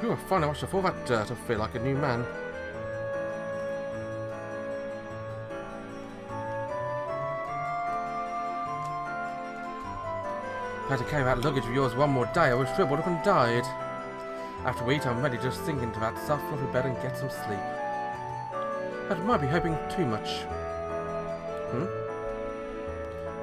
Ooh, I finally washed off all that dirt. I feel like a new man. If I had to carry that luggage of yours one more day, I would have shriveled up and died. After we eat, I'm ready to just sink into that soft, fluffy bed and get some sleep. But I might be hoping too much.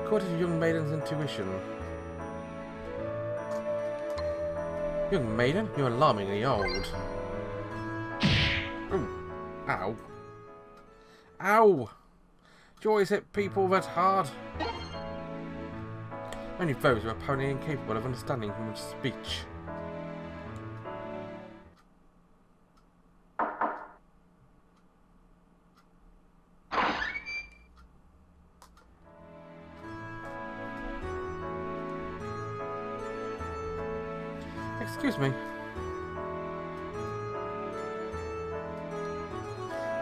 According to young maiden's intuition. Young maiden, you're alarmingly old. Ooh. Ow. Ow! Do you always hit people that hard? Only those who are apparently incapable of understanding human speech. Excuse me.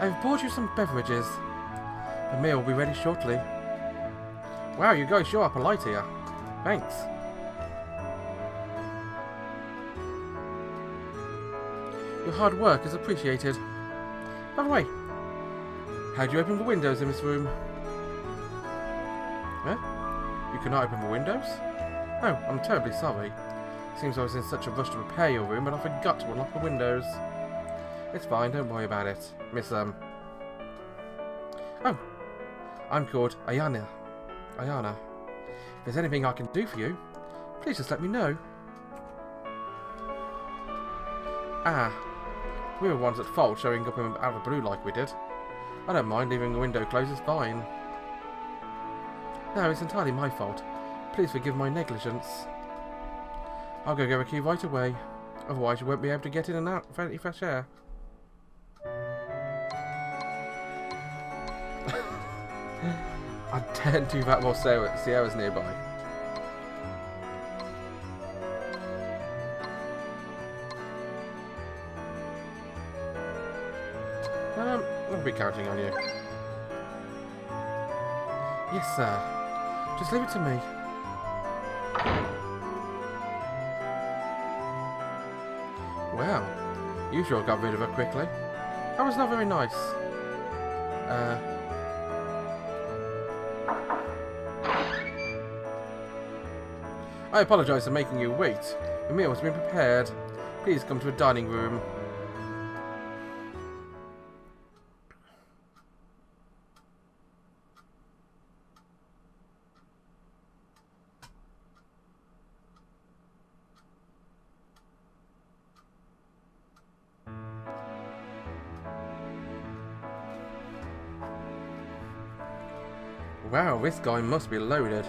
I've brought you some beverages. The meal will be ready shortly. Wow, you guys sure are polite here. Thanks. Your hard work is appreciated. By the way, how do you open the windows in this room? Huh? You cannot open the windows? Oh, I'm terribly sorry. Seems I was in such a rush to repair your room, but I forgot to unlock the windows. It's fine, don't worry about it. Miss, Oh, I'm called Ayana. Ayana. If there's anything I can do for you, please just let me know. Ah, we were ones at fault showing up out of the blue like we did. I don't mind, leaving the window closed is fine. No, it's entirely my fault. Please forgive my negligence. I'll go get a key right away. Otherwise you won't be able to get in and out of any fresh air. I daren't do that while Sierra's nearby. I'll be counting on you. Yes, sir. Just leave it to me. Wow, you sure got rid of her quickly. That was not very nice. I apologise for making you wait. The meal has been prepared. Please come to the dining room. Wow, this guy must be loaded.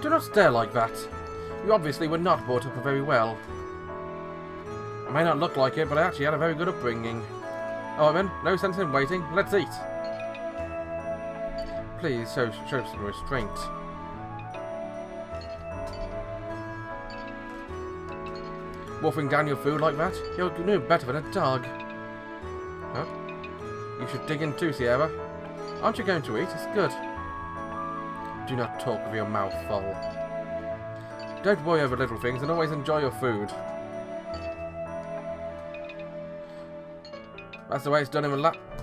Do not stare like that. You obviously were not brought up very well. I may not look like it, but I actually had a very good upbringing. Oh, then, no sense in waiting. Let's eat. Please, show some restraint. Wolfing down your food like that? You're no better than a dog. Huh? You should dig in too, Sierra. Aren't you going to eat? It's good. Do not talk with your mouth full. Don't worry over little things and always enjoy your food. That's the way it's done in the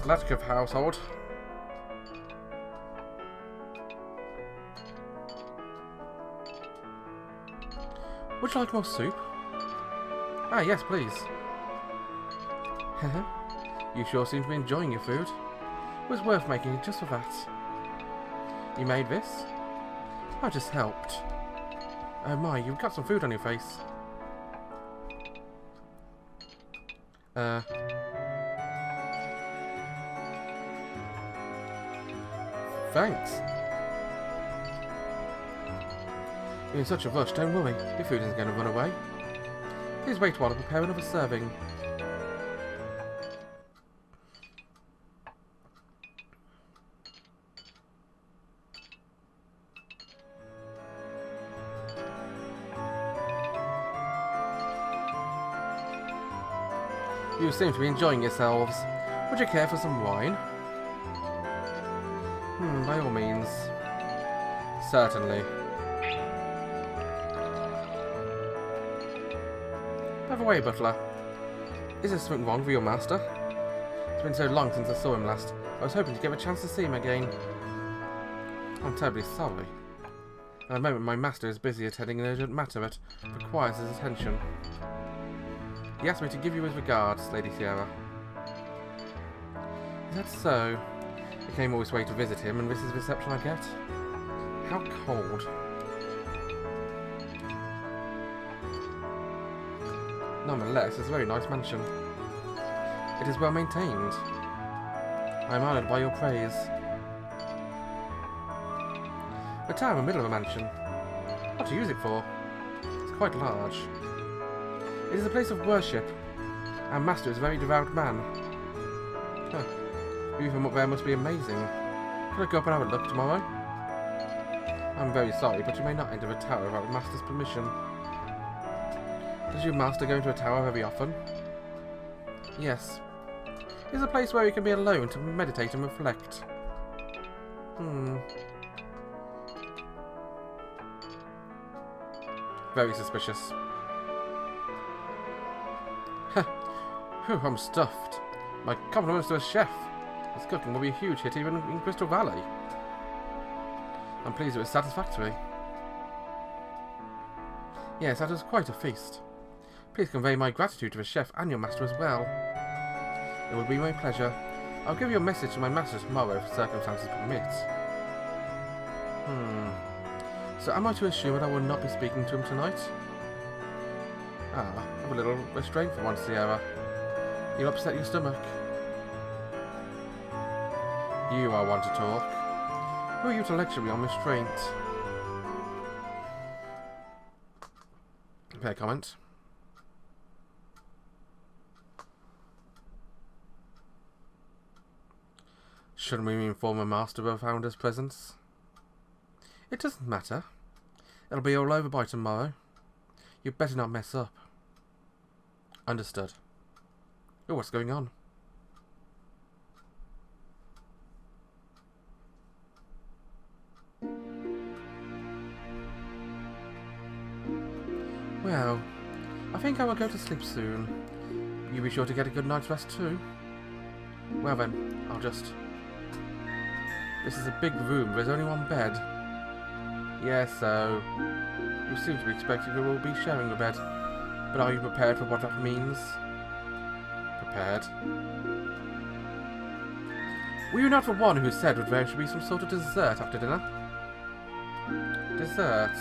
Latkje household. Would you like more soup? Ah, yes, please. You sure seem to be enjoying your food. It was worth making it just for that. You made this? I just helped. Oh my, you've got some food on your face. Thanks. You're in such a rush, don't worry. Your food isn't going to run away. Please wait while I prepare another serving. You seem to be enjoying yourselves. Would you care for some wine? By all means. Certainly. Have a way, Butler. Is there something wrong with your master? It's been so long since I saw him last. I was hoping to get a chance to see him again. I'm terribly sorry. At the moment, my master is busy attending an urgent matter that requires his attention. He asked me to give you his regards, Lady Sierra. Is that so? I came all this way to visit him, and this is the reception I get? How cold. Nonetheless, it's a very nice mansion. It is well maintained. I am honoured by your praise. The tower in the middle of a mansion. What do you use it for? It's quite large. It is a place of worship. Our master is a very devout man. Huh. The view from up there must be amazing. Could I go up and have a look tomorrow? I'm very sorry, but you may not enter the tower without the master's permission. Does your master go into a tower very often? Yes. It is a place where you can be alone to meditate and reflect. Very suspicious. Whew, I'm stuffed. My compliments to a chef. His cooking will be a huge hit even in Crystal Valley. I'm pleased it was satisfactory. Yes, that was quite a feast. Please convey my gratitude to the chef and your master as well. It will be my pleasure. I'll give you a message to my master tomorrow if circumstances permit. So am I to assume that I will not be speaking to him tonight? Ah, I'm a little restrained for once, Sierra. You'll upset your stomach. You are one to talk. Who are you to lecture me on restraint? Fair comment. Shouldn't we inform the master of Founder's presence? It doesn't matter. It'll be all over by tomorrow. You'd better not mess up. Understood. Oh, what's going on? Well, I think I will go to sleep soon. You be sure to get a good night's rest too. Well then, I'll just... This is a big room, there's only one bed. Yes, so... You seem to be expecting we will be sharing the bed. But are you prepared for what that means? Prepared? Were you not the one who said that there should be some sort of dessert after dinner? Dessert?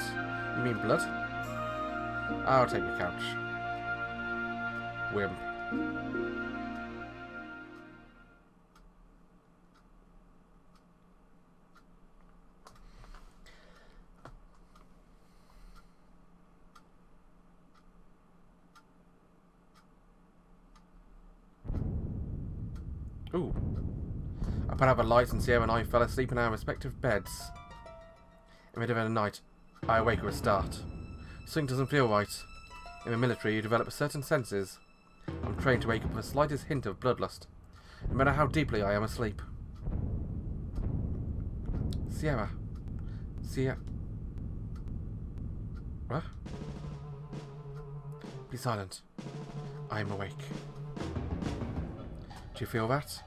You mean blood? I'll take the couch. Wimp. Ooh. I put out the lights and Sierra and I fell asleep in our respective beds. In the middle of the night, I awake with a start. Something doesn't feel right. In the military, you develop certain senses. I'm trained to wake up with the slightest hint of bloodlust, no matter how deeply I am asleep. Sierra. What? Be silent. I am awake. Do you feel that?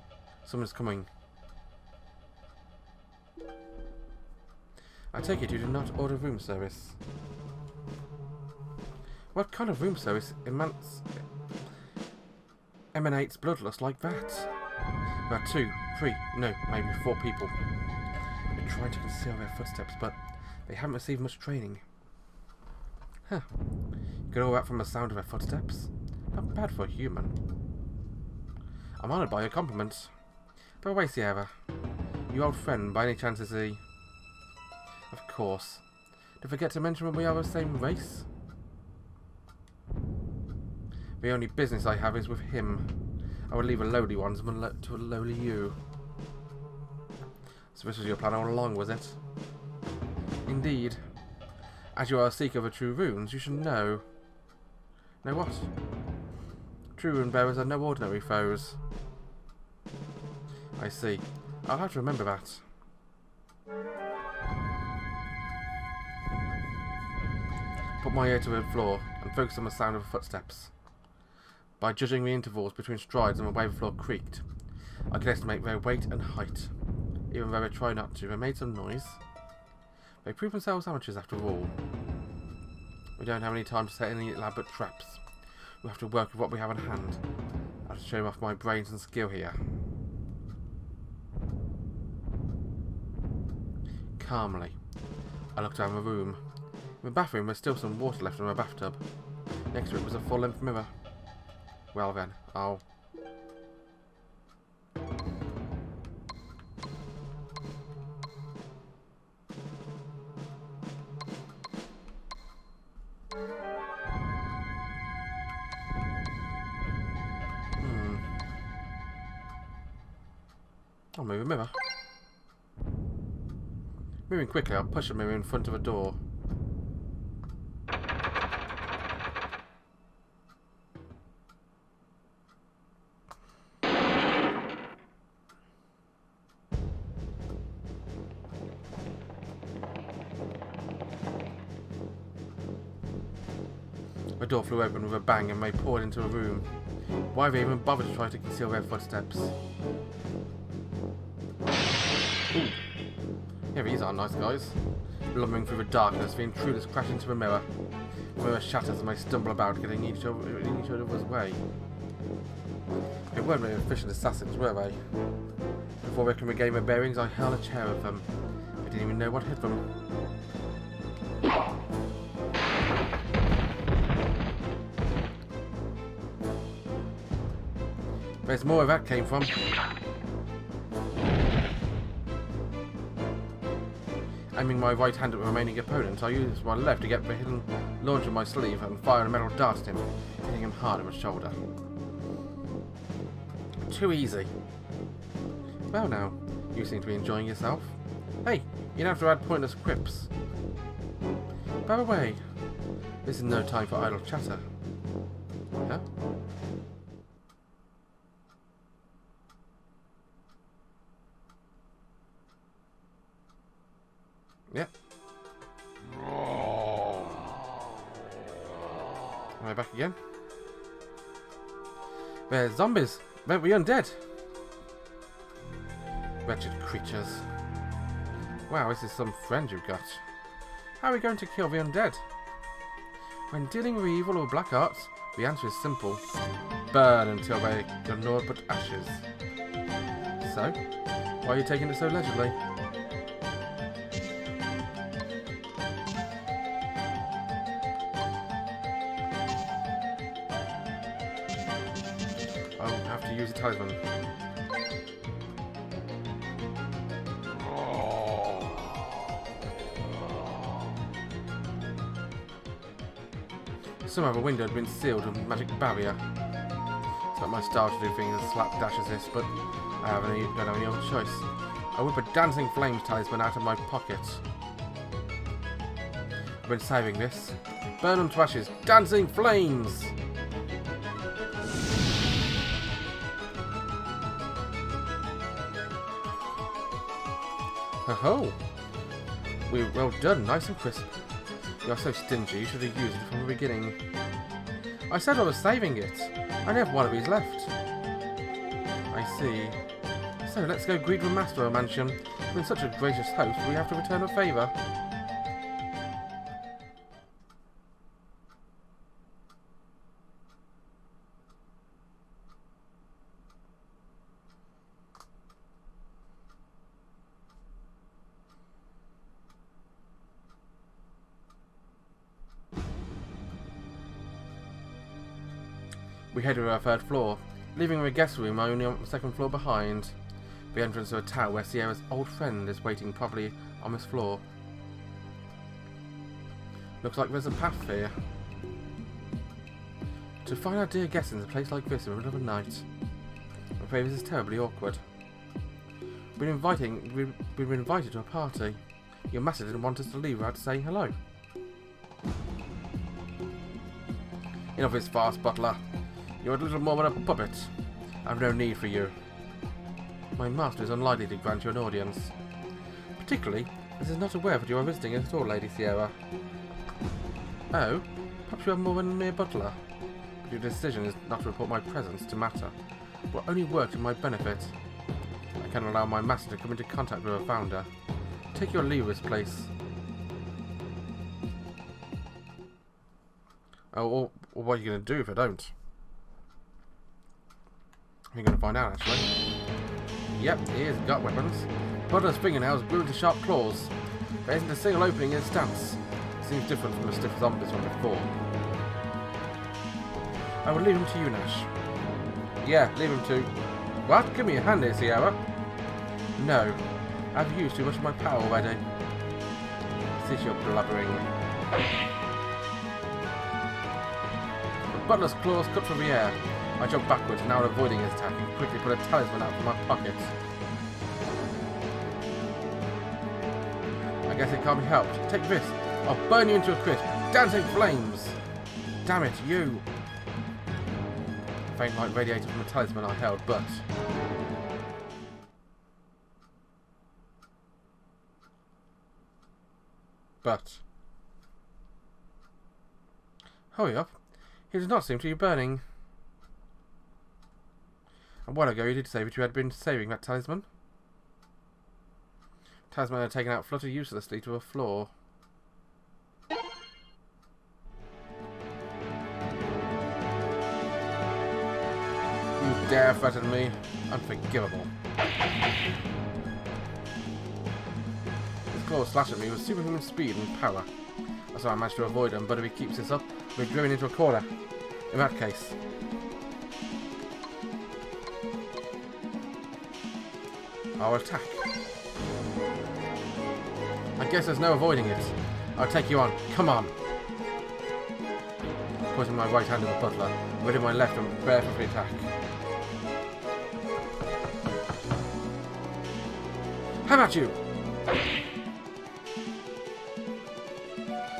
Someone's coming. I take it you did not order room service. What kind of room service emanates bloodlust like that? There are 2, 3, no, maybe 4 people. They're trying to conceal their footsteps, but they haven't received much training. Huh. You get all that from the sound of their footsteps? Not bad for a human. I'm honoured by your compliments. By the way, Sierra, your old friend, by any chance is he... Of course. Don't forget to mention when we are the same race. The only business I have is with him. I will leave the lowly ones to a lowly you. So this was your plan all along, was it? Indeed. As you are a seeker of the true runes, you should know. Know what? True rune bearers are no ordinary foes. I see. I'll have to remember that. Put my ear to the floor and focus on the sound of footsteps. By judging the intervals between strides and the way the floor creaked, I could estimate their weight and height. Even though they try not to, they made some noise. They proved themselves amateurs after all. We don't have any time to set any elaborate traps. We have to work with what we have in hand. I'll show off my brains and skill here. Calmly, I looked around the room. In the bathroom, there's still some water left in the bathtub. Next to it was a full-length mirror. Well then, I'll... I'll move a mirror. Moving quickly, I'll push a mirror in front of a door. The door flew open with a bang and they poured into a room. Why they even bothered to try to conceal their footsteps? Ooh. Yeah, these are nice guys. Lumbering through the darkness, the intruders crash into the mirror. The mirror shatters and they stumble about, getting in each other's way. They weren't very efficient assassins, were they? Before they can regain their bearings, I hurled a chair at them. They didn't even know what hit them. There's more where that came from. Aiming my right hand at the remaining opponent, I used my left to get the hidden launcher on my sleeve and fire a metal dart at him, hitting him hard on the shoulder. Too easy. Well now, you seem to be enjoying yourself. Hey, you don't have to add pointless quips. By the way, this is no time for idle chatter. Huh? Yep. Am I back again? They're zombies. They're the undead. Wretched creatures. Wow, this is some friend you've got. How are we going to kill the undead? When dealing with evil or black arts, the answer is simple. Burn until they are naught but ashes. So, why are you taking it so leisurely? I'll have to use a talisman. Somehow the window had been sealed with a magic barrier. It's not my style to do things as slapdash as this, but I don't have any other choice. I whip a dancing flames talisman out of my pocket. I've been saving this. Burn them to ashes. Dancing flames! Ho-ho! Well done, nice and crisp. You're so stingy, you should have used it from the beginning. I said I was saving it. I only have one of these left. I see. So let's go greet the master of the mansion. You've been such a gracious host, we have to return a favour. We head to our third floor, leaving the guest room only on the second floor behind. The entrance to a tower where Sierra's old friend is waiting properly on this floor. Looks like there's a path here. To find our dear guests in a place like this in the middle of the night. I'm afraid this is terribly awkward. We've been invited to a party. Your master didn't want us to leave without saying hello. Enough of this farce, Butler. You're a little more than a puppet. I have no need for you. My master is unlikely to grant you an audience. Particularly, as he is not aware that you are visiting us at all, Lady Sierra. Oh, perhaps you are more than a mere butler. But Your decision is not to report my presence to matter. It will only work to my benefit. I cannot allow my master to come into contact with a founder. Take your leave of this place. Oh, or what are you going to do if I don't? You're going to find out, actually. Yep, he has got weapons. Butler's fingernails grew into sharp claws. There isn't a single opening in his stance. It seems different from the stiff zombies from before. I will leave him to you, Nash. Yeah, leave him to... What? Give me a hand here, Sierra. No. I've used too much of my power already. Cease your blubbering. The Butler's claws cut through the air. I jumped backwards, now avoiding his attack, and quickly put a talisman out from my pocket. I guess it can't be helped. Take this. I'll burn you into a crisp. Dancing flames! Damn it, you! A faint light radiated from the talisman I held, but... Hurry up. He does not seem to be burning. A while ago you did say that you had been saving that talisman. Talisman had taken out fluttered uselessly to the floor. You dare threaten me? Unforgivable. His claws slash at me with superhuman speed and power. That's how I managed to avoid him, but if he keeps this up, we'll be driven into a corner. In that case... I'll attack. I guess there's no avoiding it. I'll take you on. Come on. Putting my right hand in the Butler, ready my left and prepare for the attack. How about you?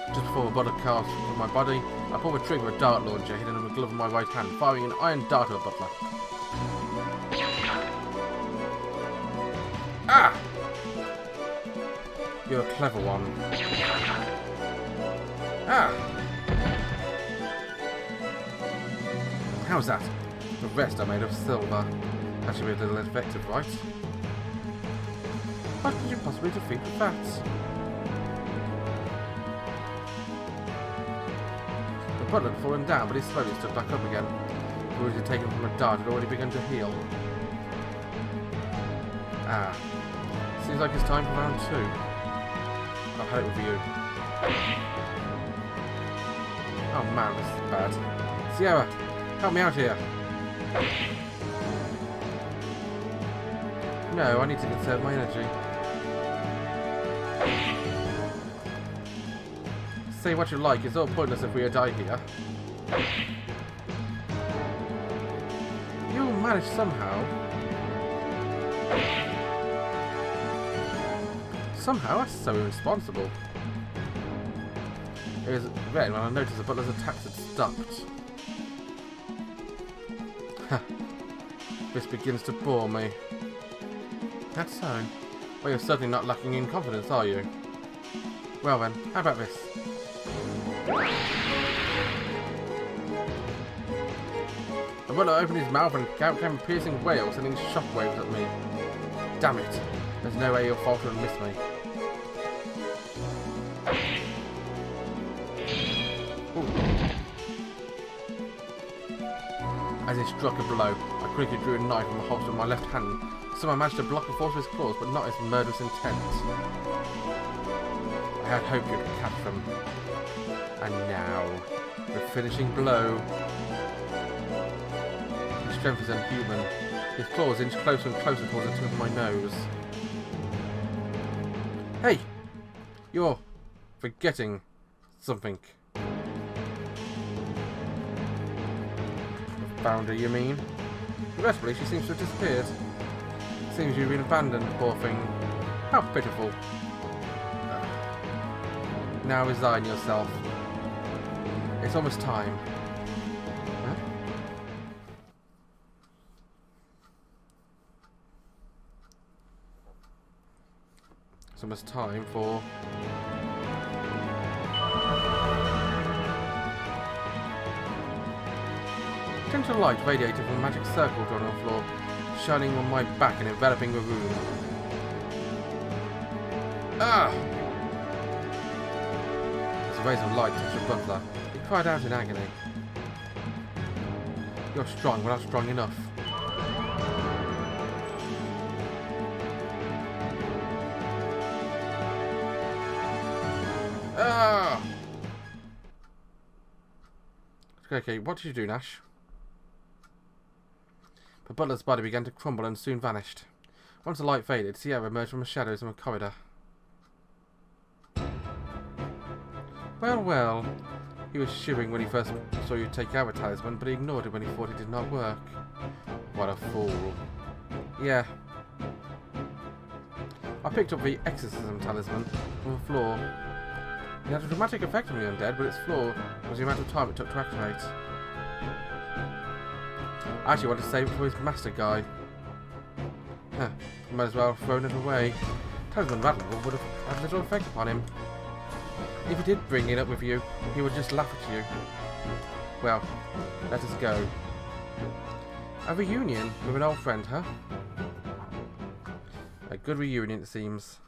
Just before the Butler cast from my body, I pulled the trigger of a dart launcher hidden in the glove of my right hand, firing an iron dart at the Butler. Ah! You're a clever one. Ah! How's that? The rest are made of silver. That should be a little effective, right? What could you possibly defeat with that? The Butler had fallen down, but he slowly stood back up again. The wounds he'd taken from a dart had already begun to heal. Ah. Seems like it's time for round 2. I'll have it with you. Oh man, this is bad. Sierra, help me out here. No, I need to conserve my energy. Say what you like, it's all pointless if we die here. You'll manage somehow. Somehow, that's so irresponsible. It was then when I noticed the Butler's attacks had stopped. This begins to bore me. That's so. Well, you're certainly not lacking in confidence, are you? Well then, how about this? The Butler opened his mouth and out came a piercing wail, sending shockwaves at me. Damn it! There's no way you'll falter and miss me. As he struck a blow, I quickly drew a knife from the holster of my left hand. Somehow managed to block the force of his claws, but not his murderous intent. I had hoped you'd catch them. And now, the finishing blow. His strength is unhuman. His claws inch closer and closer towards the tip of my nose. Hey! You're forgetting something. The founder, you mean? Regretfully, she seems to have disappeared. Seems you've been abandoned, poor thing. How pitiful. Now resign yourself. It's almost time. Huh? It's almost time for... Potential light radiated from a magic circle drawn on the floor, shining on my back and enveloping the room. Ah! As a rays of light touched the Butler, he cried out in agony. You're strong, we're not strong enough. Ah! Okay, what did you do, Nash? The Butler's body began to crumble and soon vanished. Once the light faded, Sierra emerged from the shadows of a corridor. Well, well. He was shivering when he first saw you take out a talisman, but he ignored it when he thought it did not work. What a fool. Yeah. I picked up the exorcism talisman from the floor. It had a dramatic effect on the undead, but its flaw was the amount of time it took to activate. I actually wanted to save it for his master guy. Huh. Might as well have thrown it away. Talisman Rattle would have had little effect upon him. If he did bring it up with you, he would just laugh at you. Well, let us go. A reunion with an old friend, huh? A good reunion, it seems.